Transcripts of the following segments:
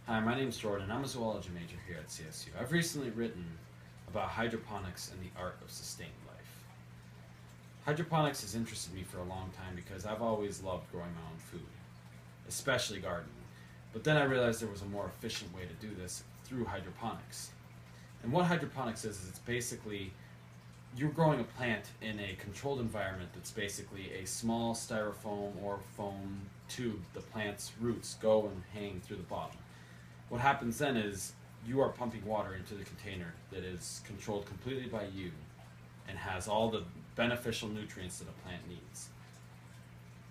Hi, my name's Jordan. I'm a zoology major here at CSU. I've recently written about hydroponics and the art of sustained life. Hydroponics has interested me for a long time because I've always loved growing my own food, especially gardening. But then I realized there was a more efficient way to do this through hydroponics. And what hydroponics is it's basically you're growing a plant in a controlled environment that's basically a small styrofoam or foam tube the plant's roots go and hang through the bottom. What happens then is you are pumping water into the container that is controlled completely by you and has all the beneficial nutrients that a plant needs.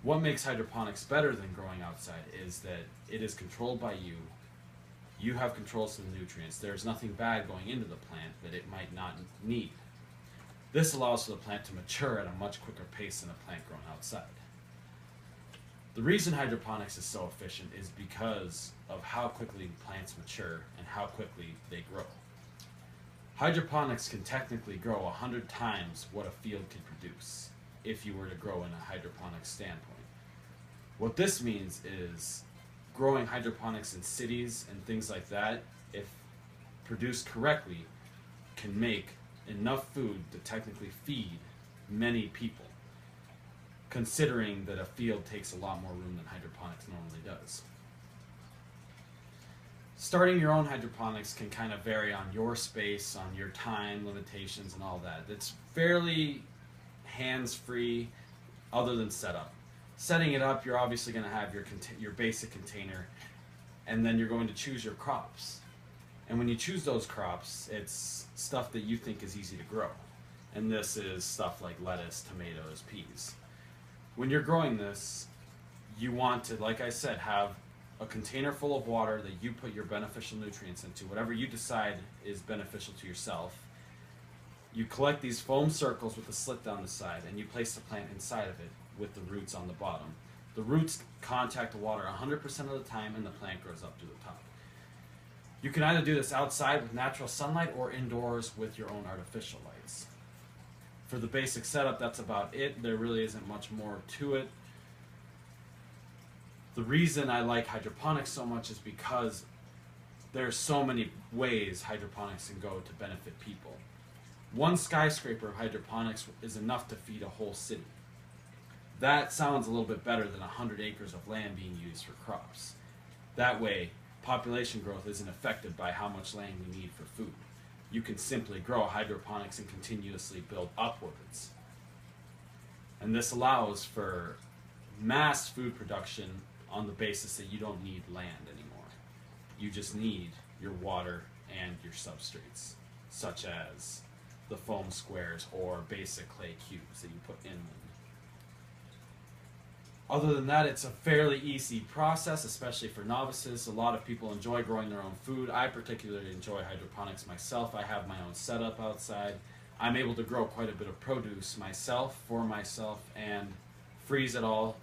What makes hydroponics better than growing outside is that it is controlled by you. You have control of the nutrients. There's nothing bad going into the plant that it might not need. This allows for the plant to mature at a much quicker pace than a plant grown outside. The reason hydroponics is so efficient is because of how quickly plants mature and how quickly they grow. Hydroponics can technically grow 100 times what a field can produce if you were to grow in a hydroponics standpoint. What this means is growing hydroponics in cities and things like that, if produced correctly, can make enough food to technically feed many people, considering that a field takes a lot more room than hydroponics normally does. Starting your own hydroponics can kind of vary on your space, on your time limitations and all that. It's fairly hands-free other than setup. Setting it up, you're obviously going to have your basic container, and then you're going to choose your crops. And when you choose those crops, it's stuff that you think is easy to grow. And this is stuff like lettuce, tomatoes, peas. When you're growing this, you want to, like I said, have a container full of water that you put your beneficial nutrients into, whatever you decide is beneficial to yourself. You collect these foam circles with a slit down the side, and you place the plant inside of it with the roots on the bottom. The roots contact the water 100% of the time, and the plant grows up to the top. You can either do this outside with natural sunlight or indoors with your own artificial lights. For the basic setup, that's about it. There really isn't much more to it. The reason I like hydroponics so much is because there's so many ways hydroponics can go to benefit people. One skyscraper of hydroponics is enough to feed a whole city. That sounds a little bit better than 100 acres of land being used for crops. That way, population growth isn't affected by how much land we need for food. You can simply grow hydroponics and continuously build upwards. And this allows for mass food production on the basis that you don't need land anymore. You just need your water and your substrates, such as the foam squares or basic clay cubes that you put in them. Other than that, it's a fairly easy process, especially for novices. A lot of people enjoy growing their own food. I particularly enjoy hydroponics myself. I have my own setup outside. I'm able to grow quite a bit of produce myself, for myself, and freeze it all.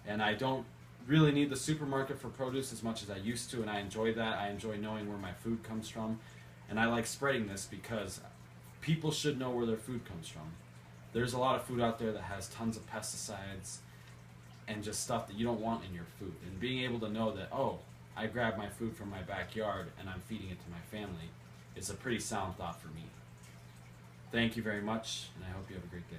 And I don't really need the supermarket for produce as much as I used to, and I enjoy that. I enjoy knowing where my food comes from. And I like spreading this because people should know where their food comes from. There's a lot of food out there that has tons of pesticides and just stuff that you don't want in your food. And being able to know that, oh, I grabbed my food from my backyard and I'm feeding it to my family is a pretty sound thought for me. Thank you very much, and I hope you have a great day.